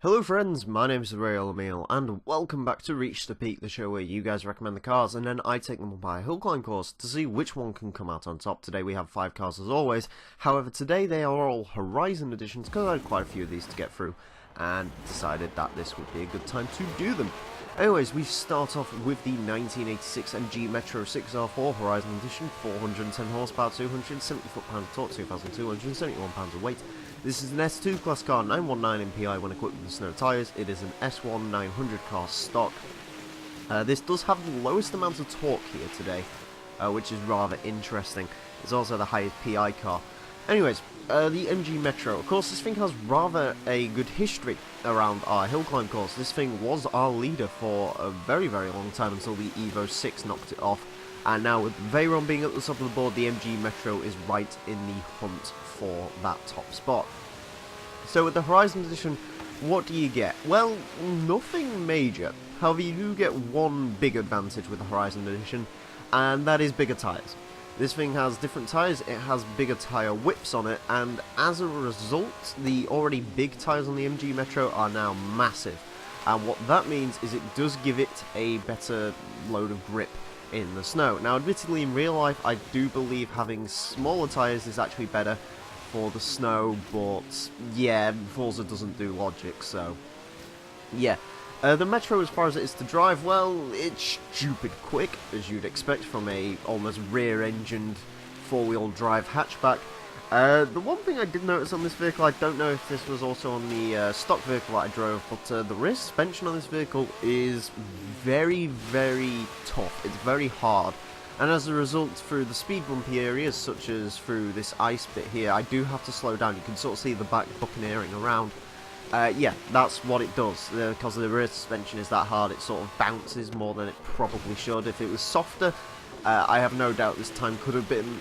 Hello friends, my name is Emile, and welcome back to Reach the Peak, the show where you guys recommend the cars and then I take them by a hill climb course to see which one can come out on top. Today we have 5 cars as always, however today they are all Horizon editions because I had quite a few of these to get through and decided that this would be a good time to do them. Anyways, we start off with the 1986 MG Metro 6R4 Horizon Edition, 410 horsepower, 270 foot-pound of torque, 2,271 pounds of weight. This is an S2 class car, 919 MPI when equipped with the snow tyres. It is an S1 900 car stock. This does have the lowest amount of torque here today, which is rather interesting. It's also the highest PI car. Anyways, the MG Metro. Of course, this thing has rather a good history around our hill climb course. This thing was our leader for a very, very long time until the Evo 6 knocked it off. And now with Verizon being at the top of the board, the MG Metro is right in the hunt for that top spot. So with the Horizon Edition, what do you get? Well, nothing major. However, you do get one big advantage with the Horizon Edition, and that is bigger tyres. This thing has different tyres, it has bigger tyre whips on it, and as a result, the already big tyres on the MG Metro are now massive. And what that means is it does give it a better load of grip in the snow. Now, admittedly, in real life, I do believe having smaller tyres is actually better for the snow, but yeah, Forza doesn't do logic, so yeah. The Metro, as far as it is to drive, well, it's stupid quick, as you'd expect from a almost rear-engined four-wheel drive hatchback. The one thing I did notice on this vehicle, I don't know if this was also on the stock vehicle that I drove, but the rear suspension on this vehicle is very, very tough. It's very hard. And as a result, through the speed bumpy areas, such as through this ice bit here, I do have to slow down. You can sort of see the back buccaneering around. Yeah, that's what it does. Because the rear suspension is that hard, it sort of bounces more than it probably should. If it was softer, I have no doubt this time could have been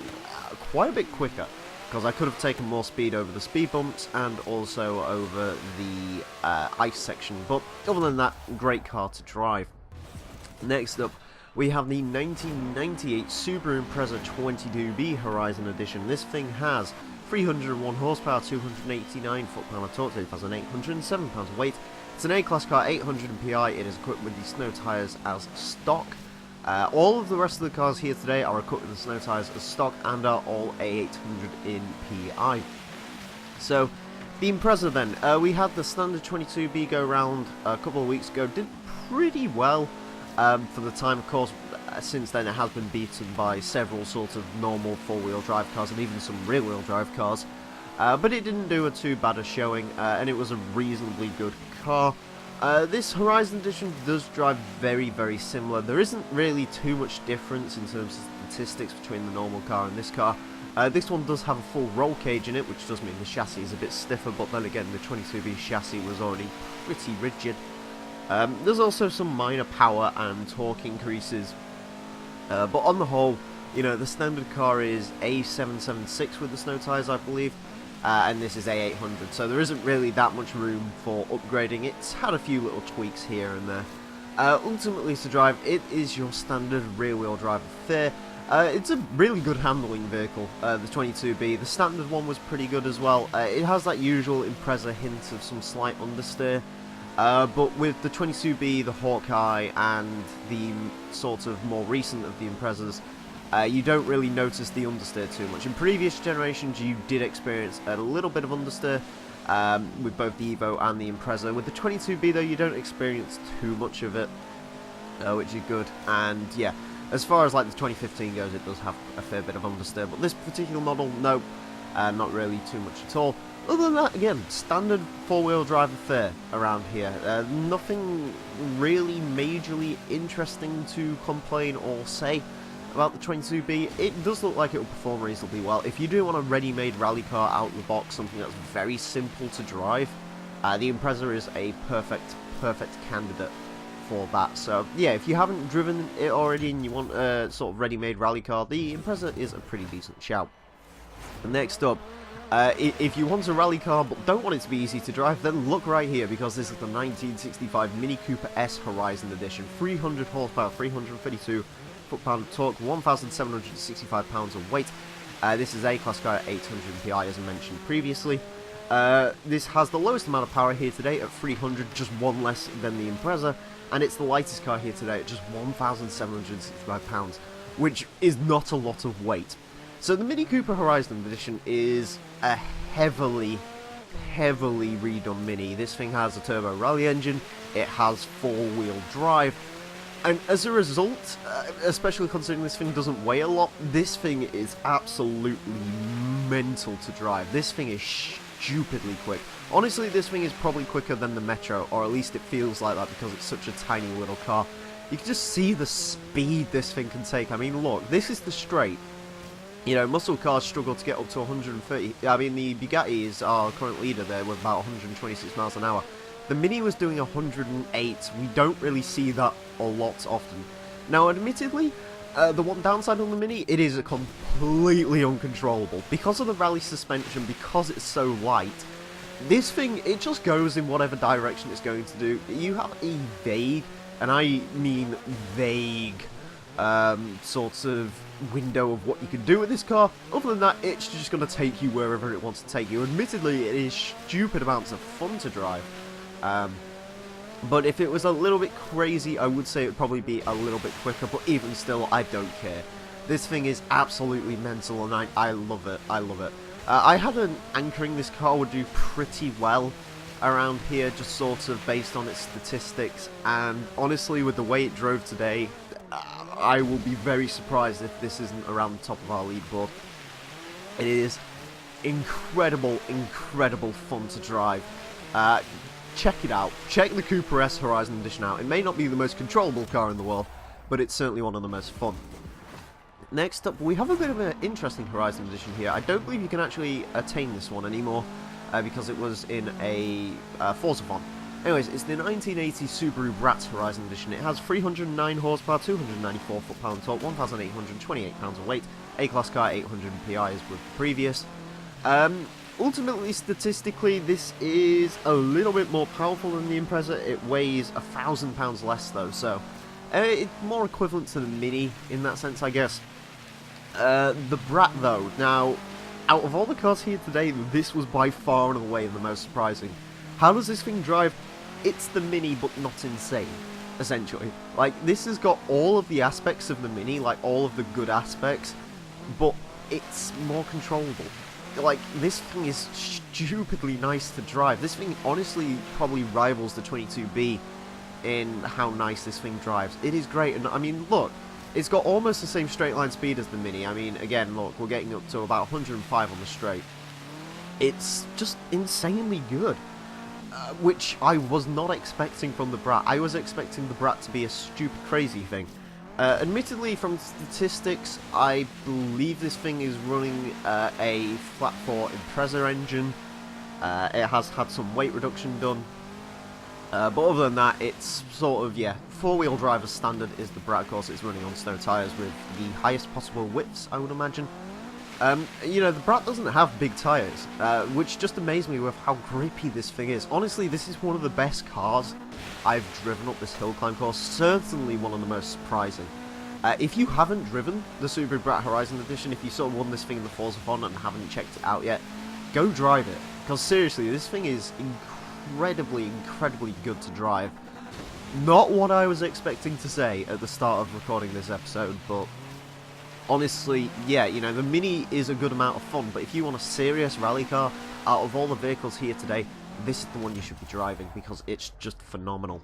quite a bit quicker, because I could have taken more speed over the speed bumps and also over the ice section. But other than that, great car to drive. Next up, we have the 1998 Subaru Impreza 22B Horizon Edition. This thing has 301 horsepower, 289 foot-pound of torque, 2,807 pounds of weight. It's an A-class car, 800 MPI. It is equipped with the snow tyres as stock. All of the rest of the cars here today are equipped with the snow tyres as stock and are all A800 in PI. So, the Impreza then. We had the standard 22B go round a couple of weeks ago. Did pretty well for the time, of course. Since then it has been beaten by several sort of normal four-wheel drive cars and even some rear-wheel drive cars. But it didn't do too bad a showing, and it was a reasonably good car. This Horizon Edition does drive very, very similar. There isn't really too much difference in terms of statistics between the normal car and this car. This one does have a full roll cage in it, which does mean the chassis is a bit stiffer, but then again the 22B chassis was already pretty rigid. There's also some minor power and torque increases. But on the whole, you know, the standard car is A776 with the snow tyres, I believe, and this is A800, so there isn't really that much room for upgrading. It's had a few little tweaks here and there. Ultimately, to drive, it is your standard rear-wheel drive affair. It's a really good handling vehicle, the 22B. The standard one was pretty good as well. It has that usual Impreza hint of some slight understeer. But with the 22B, the Hawkeye, and the sort of more recent of the Imprezas, you don't really notice the understeer too much. In previous generations, you did experience a little bit of understeer with both the Evo and the Impreza. With the 22B, though, you don't experience too much of it, which is good. And yeah, as far as like the 2015 goes, it does have a fair bit of understeer. But this particular model, no, not really too much at all. Other than that, again, standard four-wheel drive affair around here. Nothing really majorly interesting to complain or say about the 22B. It does look like it will perform reasonably well. If you do want a ready-made rally car out of the box, something that's very simple to drive, the Impreza is a perfect candidate for that. So yeah, if you haven't driven it already and you want a sort of ready-made rally car, the Impreza is a pretty decent shout. Next up, if you want a rally car but don't want it to be easy to drive, then look right here, because this is the 1965 Mini Cooper S Horizon Edition. 300 horsepower, 332 foot-pound of torque, 1,765 pounds of weight. This is A-class car at 800 PI, as I mentioned previously. This has the lowest amount of power here today at 300, just one less than the Impreza, and it's the lightest car here today at just 1,765 pounds, which is not a lot of weight. So the Mini Cooper Horizon Edition is a heavily redone Mini. This thing has a turbo rally engine, it has four-wheel drive, and as a result, especially considering this thing doesn't weigh a lot, this thing is absolutely mental to drive. This thing is stupidly quick. Honestly, this thing is probably quicker than the Metro, or at least it feels like that because it's such a tiny little car. You can just see the speed this thing can take. I mean, look, this is the straight. You know, muscle cars struggle to get up to 130. I mean, the Bugatti is our current leader there with about 126 miles an hour. The Mini was doing 108. We don't really see that a lot often. Now, admittedly, the one downside on the Mini, it is completely uncontrollable. Because of the rally suspension, because it's so light, this thing, it just goes in whatever direction it's going to do. You have a vague, and I mean vague, sort of window of what you can do with this car. Other than that, it's just going to take you wherever it wants to take you. Admittedly, it is stupid amounts of fun to drive. But if it was a little bit crazy, I would say it would probably be a little bit quicker, but even still, I don't care. This thing is absolutely mental, and I love it. I love it. I had an anchoring this car would do pretty well around here, just sort of based on its statistics, and honestly, with the way it drove today, I will be very surprised if this isn't around the top of our leaderboard. It is incredible fun to drive. Check it out. Check the Cooper S Horizon Edition out. It may not be the most controllable car in the world, but it's certainly one of the most fun. Next up, we have a bit of an interesting Horizon Edition here. I don't believe you can actually attain this one anymore, because it was in a Forza font. Anyways, it's the 1980 Subaru BRAT Horizon Edition. It has 309 horsepower, 294 foot-pound torque, 1,828 pounds of weight, A-class car, 800 PI as with the previous. Ultimately, statistically, this is a little bit more powerful than the Impreza. It weighs 1,000 pounds less, though, so it's more equivalent to the Mini in that sense, I guess. The Brat, though, now, out of all the cars here today, this was by far and away the most surprising. How does this thing drive? It's the Mini, but not insane, essentially. Like, this has got all of the aspects of the Mini, like, all of the good aspects, but it's more controllable. Like, this thing is stupidly nice to drive. This thing honestly probably rivals the 22B in how nice this thing drives. It is great, and I mean, look, it's got almost the same straight line speed as the Mini. I mean, again, look, we're getting up to about 105 on the straight. It's just insanely good, which I was not expecting from the Brat. I was expecting the Brat to be a stupid, crazy thing. Admittedly, from statistics, I believe this thing is running a flat 4 Impreza engine. It has had some weight reduction done. But other than that, it's sort of, yeah, four-wheel drive as standard is the Brat. Of course, it's running on snow tyres with the highest possible widths, I would imagine. You know, the Brat doesn't have big tyres, which just amazed me with how grippy this thing is. Honestly, this is one of the best cars I've driven up this hill climb course. Certainly one of the most surprising. If you haven't driven the Subaru BRAT Horizon Edition, if you sort of won this thing in the Forza font and haven't checked it out yet, go drive it. Because seriously, this thing is incredibly good to drive. Not what I was expecting to say at the start of recording this episode, but honestly, yeah, you know, the Mini is a good amount of fun, but if you want a serious rally car, out of all the vehicles here today, this is the one you should be driving, because it's just phenomenal.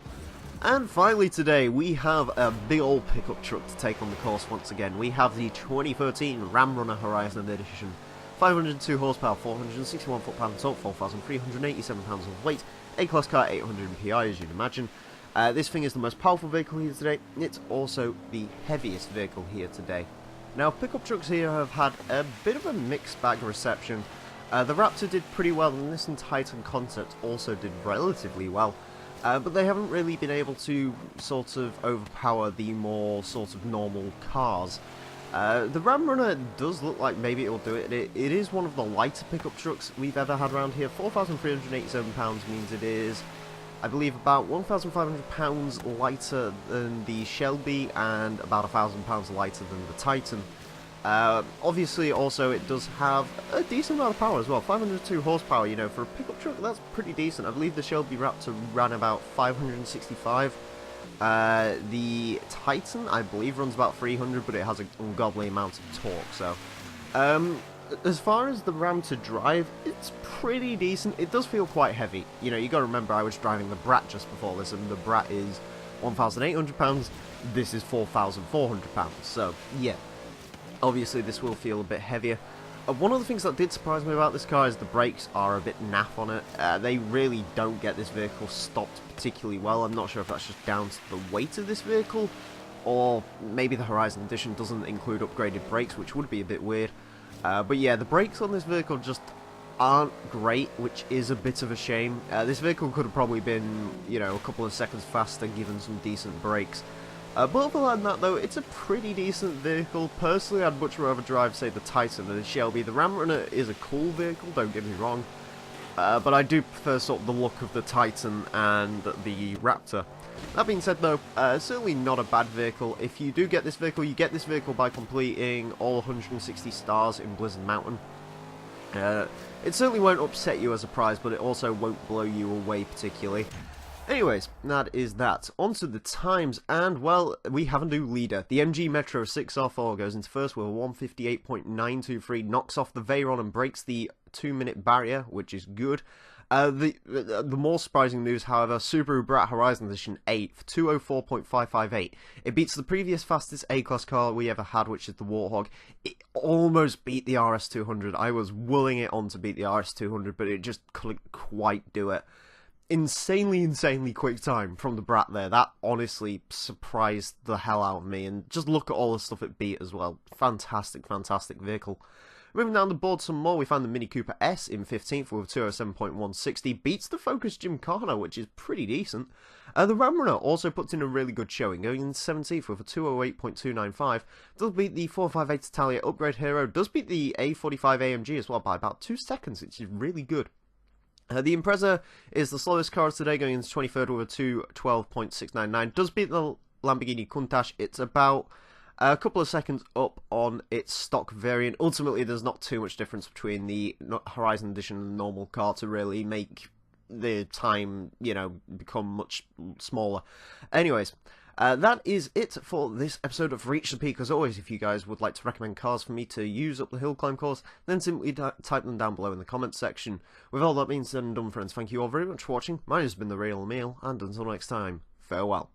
And finally today, we have a big old pickup truck to take on the course once again. We have the 2013 Ram Runner Horizon Edition. 502 horsepower, 461 foot-pound of torque, 4,387 pounds of weight, A-class car, 800 PI as you'd imagine. This thing is the most powerful vehicle here today. It's also the heaviest vehicle here today. Now, pickup trucks here have had a bit of a mixed bag reception. The Raptor did pretty well, and this Titan concept also did relatively well. But they haven't really been able to sort of overpower the more sort of normal cars. The Ram Runner does look like maybe it'll do it. It is one of the lighter pickup trucks we've ever had around here. 4,387 pounds means it is, I believe, about 1,500 pounds lighter than the Shelby and about 1,000 pounds lighter than the Titan. Obviously, also, it does have a decent amount of power as well. 502 horsepower, you know, for a pickup truck, that's pretty decent. I believe the Shelby Raptor ran about 565. The Titan, I believe, runs about 300, but it has an ungodly amount of torque, so... as far as the Ram to drive, it's pretty decent. It does feel quite heavy. You know, you gotta remember I was driving the Brat just before this, and the Brat is 1,800 pounds, this is 4,400 pounds, so, yeah. Obviously, this will feel a bit heavier. One of the things that did surprise me about this car is the brakes are a bit naff on it. They really don't get this vehicle stopped particularly well. I'm not sure if that's just down to the weight of this vehicle, or maybe the Horizon Edition doesn't include upgraded brakes, which would be a bit weird. But yeah, the brakes on this vehicle just aren't great, which is a bit of a shame. This vehicle could have probably been, you know, a couple of seconds faster given some decent brakes. But other than that, though, it's a pretty decent vehicle. Personally, I'd much rather drive, say, the Titan than the Shelby. The Ram Runner is a cool vehicle, don't get me wrong. But I do prefer sort of the look of the Titan and the Raptor. That being said, though, certainly not a bad vehicle. If you do get this vehicle, you get this vehicle by completing all 160 stars in Blizzard Mountain. It certainly won't upset you as a prize, but it also won't blow you away particularly. Anyways, that is that. On to the times, and, well, we have a new leader. The MG Metro 6R4 goes into first with a 158.923, knocks off the Veyron and breaks the 2-minute barrier, which is good. The more surprising news, however, Subaru BRAT Horizon Edition 8 for 204.558. It beats the previous fastest A-Class car we ever had, which is the Warthog. It almost beat the RS200. I was willing it on to beat the RS200, but it just couldn't quite do it. Insanely quick time from the Brat there. That honestly surprised the hell out of me, and just look at all the stuff it beat as well. Fantastic vehicle. Moving down the board some more, we find the Mini Cooper S in 15th with 207.160, beats the Focus Gymkhana, which is pretty decent. The Ram Runner also puts in a really good showing, going in 17th with a 208.295, does beat the 458 Italia Upgrade Hero, does beat the A45 AMG as well by about 2 seconds, which is really good. The Impreza is the slowest car today, going into 23rd with a 212.699. Does beat the Lamborghini Countach. It's about a couple of seconds up on its stock variant. Ultimately, there's not too much difference between the Horizon Edition and the normal car to really make the time, you know, become much smaller. Anyways, that is it for this episode of Reach the Peak. As always, if you guys would like to recommend cars for me to use up the hill climb course, then simply type them down below in the comments section. With all that being said and done, friends, thank you all very much for watching. Mine has been the Real Emile, and until next time, farewell.